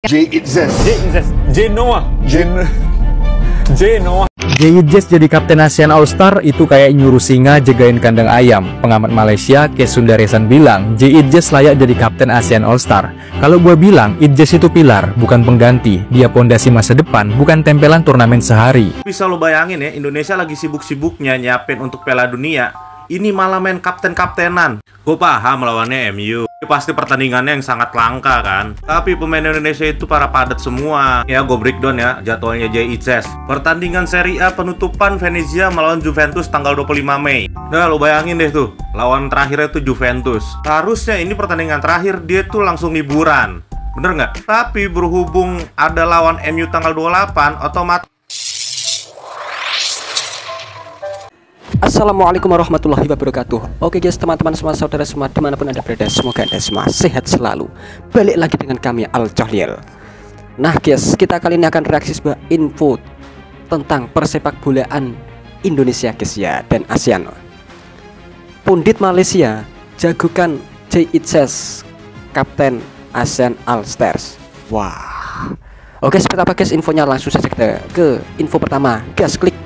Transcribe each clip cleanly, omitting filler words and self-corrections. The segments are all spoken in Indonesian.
J.Itzes jadi kapten ASEAN All Star itu kayak nyuruh singa jagain kandang ayam. Pengamat Malaysia Kees Sundaresan bilang J.Itzes layak jadi kapten ASEAN All Star. Kalau gue bilang Itzes itu pilar, bukan pengganti. Dia pondasi masa depan, bukan tempelan turnamen sehari. Bisa lo bayangin ya, Indonesia lagi sibuk-sibuknya nyiapin untuk Piala Dunia. Ini malah main kapten-kaptenan. Gue paham lawannya MU. Pasti pertandingannya yang sangat langka kan. Tapi pemain Indonesia itu para padat semua. Ya gue breakdown ya jadwalnya J.Itzes. Pertandingan Serie A penutupan Venezia melawan Juventus tanggal 25 Mei. Nah lo bayangin deh tuh, lawan terakhirnya itu Juventus. Harusnya ini pertandingan terakhir dia tuh langsung liburan. Bener nggak? Tapi berhubung ada lawan MU tanggal 28, otomatis. Assalamualaikum warahmatullahi wabarakatuh. Oke guys, teman-teman semua, saudara semua, dimanapun anda berada, semoga anda semua sehat selalu. Balik lagi dengan kami Al Jahlil. Nah guys, kita kali ini akan reaksi sebuah info tentang persepak bolaan Indonesia guys ya, dan ASEAN. Pundit Malaysia jagokan J.Itzes kapten ASEAN All Stars. Wah. Oke, seperti apa guys infonya, langsung saja kita ke info pertama. Gas klik.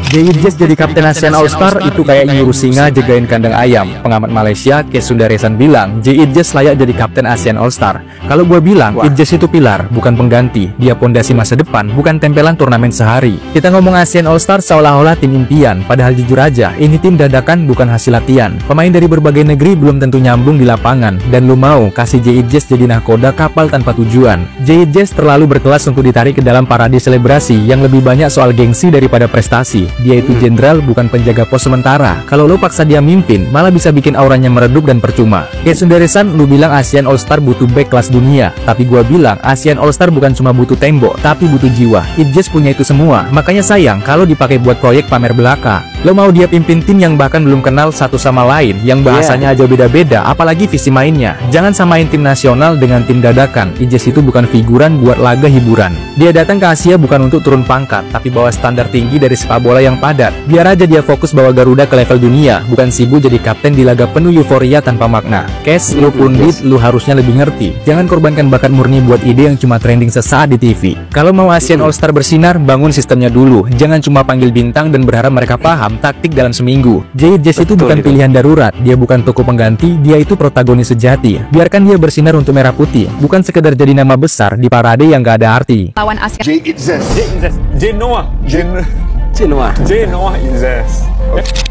J.Itzes jadi kapten ASEAN All Star itu kayak nyuruh singa jagain kandang ayam. Pengamat Malaysia Kees Sundaresan bilang J.Itzes layak jadi kapten ASEAN All Star. Kalau gue bilang Itzes itu pilar, bukan pengganti. Dia pondasi masa depan, bukan tempelan turnamen sehari. Kita ngomong ASEAN All Star seolah-olah tim impian, padahal jujur aja ini tim dadakan, bukan hasil latihan. Pemain dari berbagai negeri belum tentu nyambung di lapangan. Dan lu mau kasih J.Itzes jadi nahkoda kapal tanpa tujuan. J.Itzes terlalu berkelas untuk ditarik ke dalam parade selebrasi yang lebih banyak soal gengsi daripada prestasi. Dia itu jenderal, bukan penjaga pos sementara. Kalau lo paksa dia mimpin, malah bisa bikin auranya meredup dan percuma. Kees Sundaresan, lu bilang ASEAN All Star butuh back kelas dunia. Tapi gua bilang ASEAN All Star bukan cuma butuh tembok, tapi butuh jiwa. Itzes punya itu semua. Makanya sayang kalau dipakai buat proyek pamer belaka. Lo mau dia pimpin tim yang bahkan belum kenal satu sama lain, yang bahasanya aja beda-beda, apalagi visi mainnya. Jangan samain tim nasional dengan tim dadakan. Itzes itu bukan figuran buat laga hiburan. Dia datang ke Asia bukan untuk turun pangkat, tapi bawa standar tinggi dari sepak bola yang padat. Biar aja dia fokus bawa Garuda ke level dunia, bukan sibuk jadi kapten di laga penuh euforia tanpa makna. Kees, lu pundit, lu harusnya lebih ngerti. Jangan korbankan bakat murni buat ide yang cuma trending sesaat di TV. Kalau mau ASEAN All Star bersinar, bangun sistemnya dulu. Jangan cuma panggil bintang dan berharap mereka paham taktik dalam seminggu. J.Itzes itu bukan pilihan darurat, dia bukan toko pengganti, dia itu protagonis sejati. Biarkan dia bersinar untuk merah putih, bukan sekedar jadi nama besar di parade yang gak ada arti. Lawan ASEAN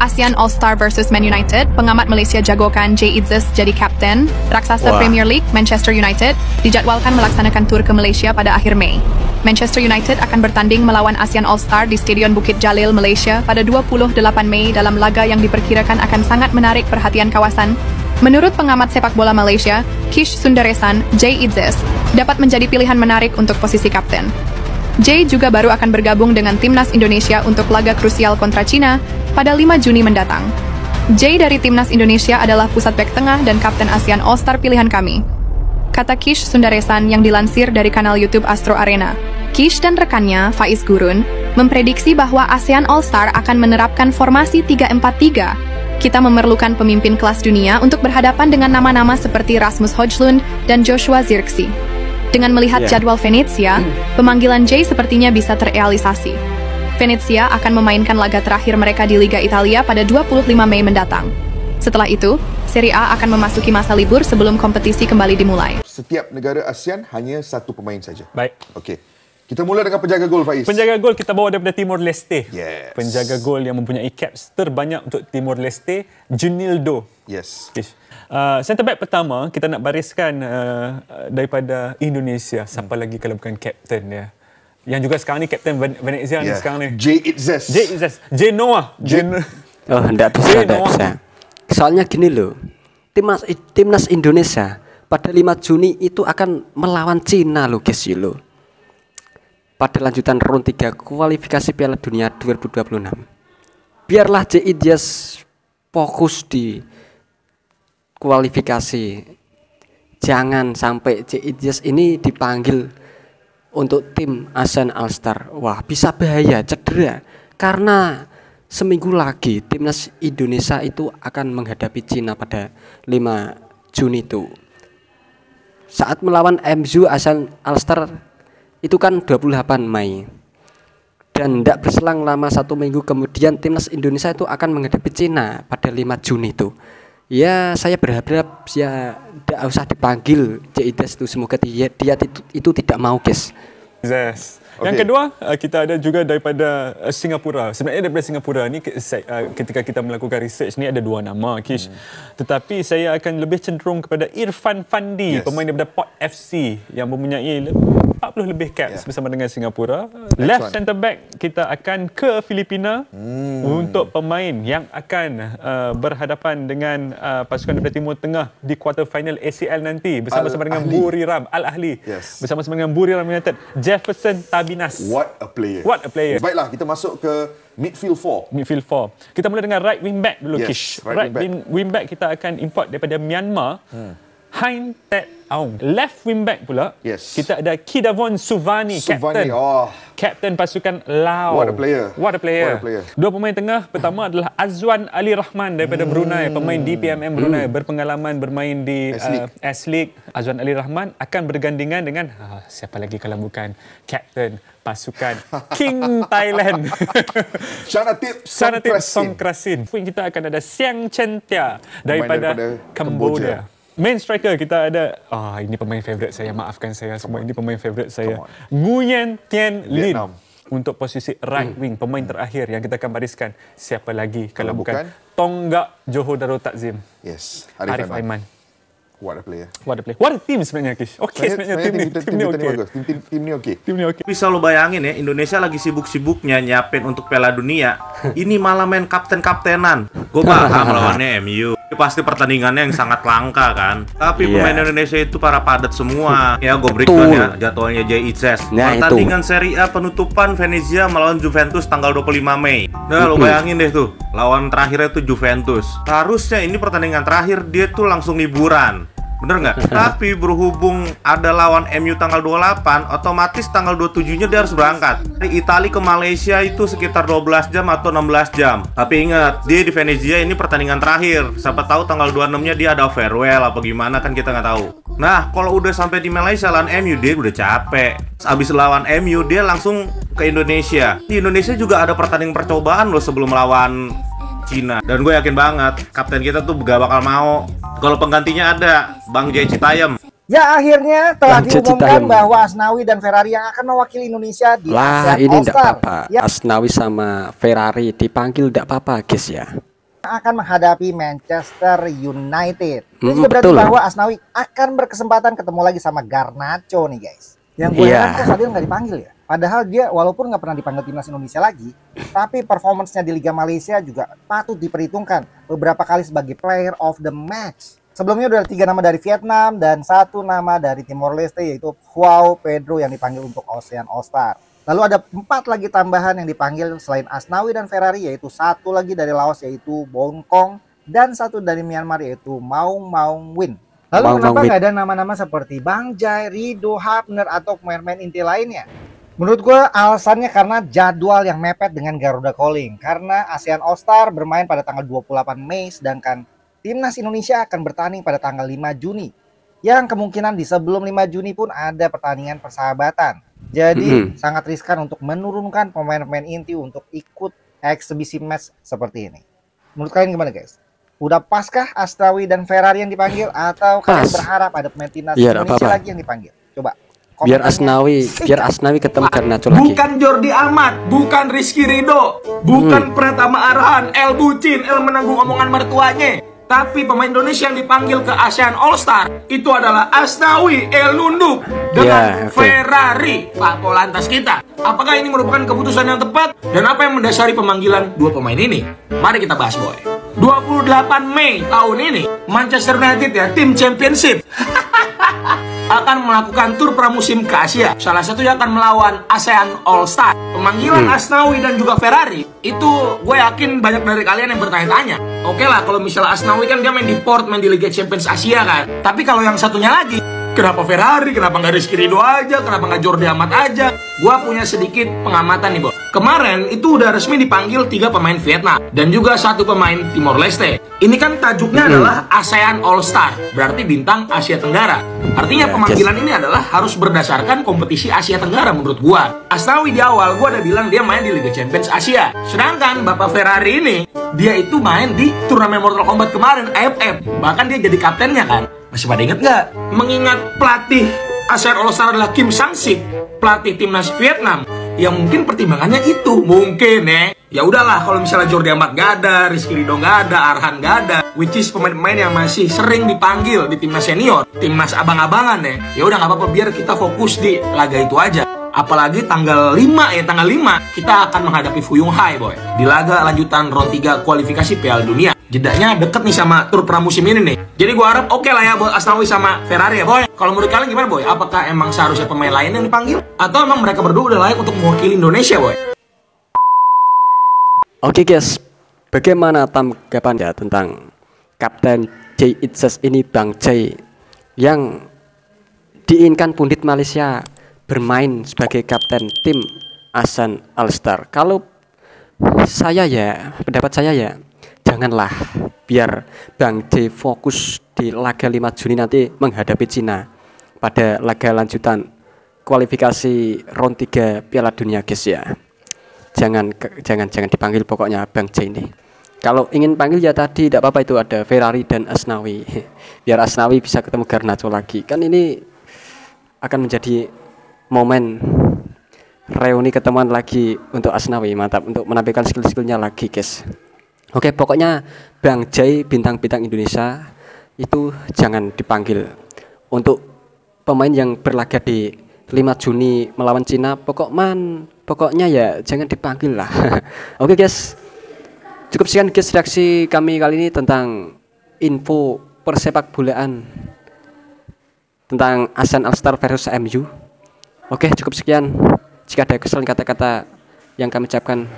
ASEAN All Star versus Man United. Pengamat Malaysia jagokan J.Itzes jadi kapten. Raksasa Premier League Manchester United dijadwalkan melaksanakan tur ke Malaysia pada akhir Mei. Manchester United akan bertanding melawan ASEAN All Star di Stadion Bukit Jalil, Malaysia pada 28 Mei dalam laga yang diperkirakan akan sangat menarik perhatian kawasan. Menurut pengamat sepak bola Malaysia Kees Sundaresan, J.Itzes dapat menjadi pilihan menarik untuk posisi kapten. J juga baru akan bergabung dengan Timnas Indonesia untuk laga krusial kontra Cina pada 5 Juni mendatang. J dari Timnas Indonesia adalah pusat bek tengah dan kapten ASEAN All Star pilihan kami, kata Kees Sundaresan yang dilansir dari kanal YouTube Astro Arena. Kees dan rekannya, Faiz Gurun, memprediksi bahwa ASEAN All Star akan menerapkan formasi 3-4-3. Kita memerlukan pemimpin kelas dunia untuk berhadapan dengan nama-nama seperti Rasmus Højlund dan Joshua Zirkzee. Dengan melihat jadwal Venezia, pemanggilan J sepertinya bisa terrealisasi. Venezia akan memainkan laga terakhir mereka di Liga Italia pada 25 Mei mendatang. Setelah itu, Serie A akan memasuki masa libur sebelum kompetisi kembali dimulai. Setiap negara ASEAN hanya satu pemain saja. Baik. Okey. Kita mula dengan penjaga gol, Faiz. Penjaga gol kita bawa daripada Timor Leste. Yes. Penjaga gol yang mempunyai caps terbanyak untuk Timor Leste, Junildo. Yes. Centre back pertama kita nak bariskan daripada Indonesia. Siapa lagi kalau bukan kapten dia? Yang juga sekarang ni kapten Venezia ni sekarang ni. J.Itzes. J.Noah. Oh, enggak bisa. Soalnya gini loh. Timnas Indonesia pada 5 Juni itu akan melawan Cina loh guys lo. Pada lanjutan round 3 kualifikasi Piala Dunia 2026. Biarlah J.Itzes fokus di kualifikasi. Jangan sampai J.Itzes ini dipanggil untuk tim ASEAN All Star. Wah, bisa bahaya, cedera. Karena seminggu lagi timnas Indonesia itu akan menghadapi Cina pada 5 Juni itu. saat melawan MU ASEAN All-Star itu kan 28 Mei. Dan tidak berselang lama 1 minggu kemudian timnas Indonesia itu akan menghadapi Cina pada 5 Juni itu. Ya saya berharap ya tidak usah dipanggil J.I. Jazz itu, semoga dia itu tidak mau guys. Yes. Yang kedua, kita ada juga daripada Singapura. Sebenarnya daripada Singapura ni ketika kita melakukan research ni ada 2 nama, Kish. Tetapi saya akan lebih cenderung kepada Irfan Fandi, pemain daripada Port FC yang mempunyai 40 lebih caps bersama dengan Singapura. Left centre back kita akan ke Filipina untuk pemain yang akan berhadapan dengan pasukan daripada Timur Tengah di quarter final ACL nanti bersama-sama dengan Buriram Al-Ahli. Bersama-sama dengan Buriram United. Jefferson Tabinas. What a player. What a player. Baiklah, kita masuk ke midfield 4. Midfield 4. Kita mula dengan right wing back dulu, Kish. Right wing back kita akan import daripada Myanmar. Hein Tet Aung. Left wing back pula, kita ada Kidavon Suvani, kapten pasukan Laos. What a player. What a player. Dua pemain tengah, pertama adalah Azwan Ali Rahman daripada Brunei, pemain DPMM Brunei, berpengalaman bermain di S-League. Azwan Ali Rahman akan bergandingan dengan siapa lagi kalau bukan kapten pasukan King Thailand. Chanatip Songkrasin. Kita akan ada Siang Chen Tia daripada Cambodia. Main striker kita ada, ini pemain favourite saya, maafkan saya semua, ini pemain favourite saya, Nguyen Tien Lin. Untuk posisi right wing, pemain terakhir yang kita akan bariskan, siapa lagi kalau bukan Tonggak Johor Darul Takzim. Arif Aiman. What a player. What a player. What a team sebenarnya, Kish. Sebenarnya tim ni okey. Tim ni okey. Bisa lo bayangin ya, Indonesia lagi sibuk-sibuknya nyiapin untuk Piala Dunia. Ini malah main kapten-kaptenan. Gue paham lawannya MU. Pasti pertandingannya yang sangat langka kan. Tapi pemain Indonesia itu para padat semua. Ya gue breakdown ya jadwalnya J.I. Jazz. Pertandingan Serie A penutupan Venezia melawan Juventus tanggal 25 Mei. Nah lo bayangin deh tuh, lawan terakhirnya tuh Juventus. Harusnya ini pertandingan terakhir dia tuh langsung liburan. Bener nggak? Tapi berhubung ada lawan MU tanggal 28, otomatis tanggal 27-nya dia harus berangkat. Dari Italia ke Malaysia itu sekitar 12 jam atau 16 jam. Tapi ingat, dia di Venezia ini pertandingan terakhir. Siapa tahu tanggal 26-nya dia ada farewell apa gimana kan kita nggak tahu. Nah, kalau udah sampai di Malaysia lawan MU, dia udah capek. Abis lawan MU, dia langsung ke Indonesia. Di Indonesia juga ada pertandingan percobaan loh sebelum lawan Cina. Dan gue yakin banget kapten kita tuh gak bakal mau kalau penggantinya ada Bang Jay Citayam. Ya akhirnya telah diumumkan bahwa Asnawi dan Ferrari yang akan mewakili Indonesia di ASEAN ini All-Star. Tidak apa-apa. Asnawi sama Ferrari dipanggil tidak apa-apa guys ya. Akan menghadapi Manchester United. Ini juga berarti bahwa Asnawi akan berkesempatan ketemu lagi sama Garnacho nih guys. Yang gue lihat kok Sadil nggak dipanggil ya. Padahal dia walaupun nggak pernah dipanggil timnas Indonesia lagi, tapi performance-nya di Liga Malaysia juga patut diperhitungkan. Beberapa kali sebagai player of the match. Sebelumnya udah ada 3 nama dari Vietnam dan 1 nama dari Timor Leste, yaitu Joao Pedro yang dipanggil untuk ASEAN All-Star. Lalu ada 4 lagi tambahan yang dipanggil selain Asnawi dan Ferrari, yaitu 1 lagi dari Laos yaitu Bongkong dan 1 dari Myanmar yaitu Maung Maung Win. Lalu kenapa nggak ada nama-nama seperti Bang Jai, Rido, Hapner atau pemain-pemain inti lainnya? Menurut gue alasannya karena jadwal yang mepet dengan Garuda Calling. Karena ASEAN All-Star bermain pada tanggal 28 Mei, sedangkan timnas Indonesia akan bertanding pada tanggal 5 Juni. Yang kemungkinan di sebelum 5 Juni pun ada pertandingan persahabatan. Jadi sangat riskan untuk menurunkan pemain-pemain inti untuk ikut eksibisi match seperti ini. Menurut kalian gimana guys? Udah paskah Asnawi dan Ferrari yang dipanggil atau kalian berharap ada pemain timnas Indonesia lagi yang dipanggil? Coba. Biar Asnawi ketemu Garnacho lagi. Bukan Jordi Amat, bukan Rizky Ridho, bukan Pratama Arhan, El Bucin, El menanggung omongan mertuanya. Tapi pemain Indonesia yang dipanggil ke ASEAN All-Star itu adalah Asnawi, El Nunduk dengan Ferrari, Pak Polantas kita. Apakah ini merupakan keputusan yang tepat? Dan apa yang mendasari pemanggilan 2 pemain ini? Mari kita bahas boy. 28 Mei tahun ini Manchester United ya, tim championship akan melakukan tur pramusim ke Asia. Salah satunya akan melawan ASEAN All-Star. Pemanggilan Asnawi dan juga Ferrari itu gue yakin banyak dari kalian yang bertanya-tanya. Oke lah, kalau misalnya Asnawi kan dia main di Port, main di Liga Champions Asia kan. Tapi kalau yang satunya lagi, kenapa Ferrari? Kenapa nggak Rizky Ridho aja? Kenapa nggak Jordi Amat aja? Gue punya sedikit pengamatan nih, Bo. Kemarin itu udah resmi dipanggil 3 pemain Vietnam dan juga 1 pemain Timor Leste. Ini kan tajuknya adalah ASEAN All Star, berarti bintang Asia Tenggara. Artinya pemanggilan ini adalah harus berdasarkan kompetisi Asia Tenggara menurut gua. Asnawi di awal gua udah bilang dia main di Liga Champions Asia. Sedangkan Bapak Ferrari ini dia itu main di turnamen Mortal Kombat kemarin AFF. Bahkan dia jadi kaptennya kan. Masih pada inget nggak? Mengingat pelatih ASEAN All Star adalah Kim Sang-sik, pelatih timnas Vietnam. Ya mungkin pertimbangannya itu mungkin ya udahlah kalau misalnya Jordi Amat gak ada, Rizky Ridho gak ada, Arhan gak ada, which is pemain-pemain yang masih sering dipanggil di timnas senior, timnas abang-abangan ya udah nggak apa-apa, biar kita fokus di laga itu aja. Apalagi tanggal 5 kita akan menghadapi Fuyung Hai boy di laga lanjutan round 3 kualifikasi Piala Dunia. Jedanya deket nih sama tur pramusim ini nih. Jadi gua harap oke lah ya buat Asnawi sama Ferrari ya boy. Kalau menurut kalian gimana boy? Apakah emang seharusnya pemain lain yang dipanggil? Atau emang mereka berdua udah layak untuk mewakili Indonesia boy? Oke guys, bagaimana tanggapan ya tentang Kapten Jay Itzes ini, Bang Jay, yang diinginkan pundit Malaysia bermain sebagai kapten tim ASEAN All Star? Kalau saya ya, pendapat saya ya, janganlah, biar Bang J fokus di laga 5 Juni nanti menghadapi Cina pada laga lanjutan kualifikasi round 3 Piala Dunia guys ya. Jangan dipanggil pokoknya Bang J ini. Kalau ingin panggil ya tadi tidak apa-apa, itu ada Ferrari dan Asnawi. Biar Asnawi bisa ketemu Garnacho lagi. Kan ini akan menjadi momen reuni ketemuan lagi untuk Asnawi, mantap, untuk menampilkan skill-skillnya lagi guys. Oke, pokoknya Bang Jay, bintang-bintang Indonesia itu jangan dipanggil. Untuk pemain yang berlaga di 5 Juni melawan Cina, pokoknya ya jangan dipanggil lah. Oke guys, cukup sekian guys reaksi kami kali ini tentang info persepak bolaan tentang ASEAN All Star versus MU. Oke, cukup sekian. Jika ada kesalahan kata-kata yang kami ucapkan,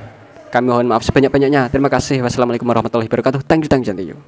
kami mohon maaf sebanyak-banyaknya. Terima kasih. Wassalamualaikum warahmatullahi wabarakatuh. Thank you.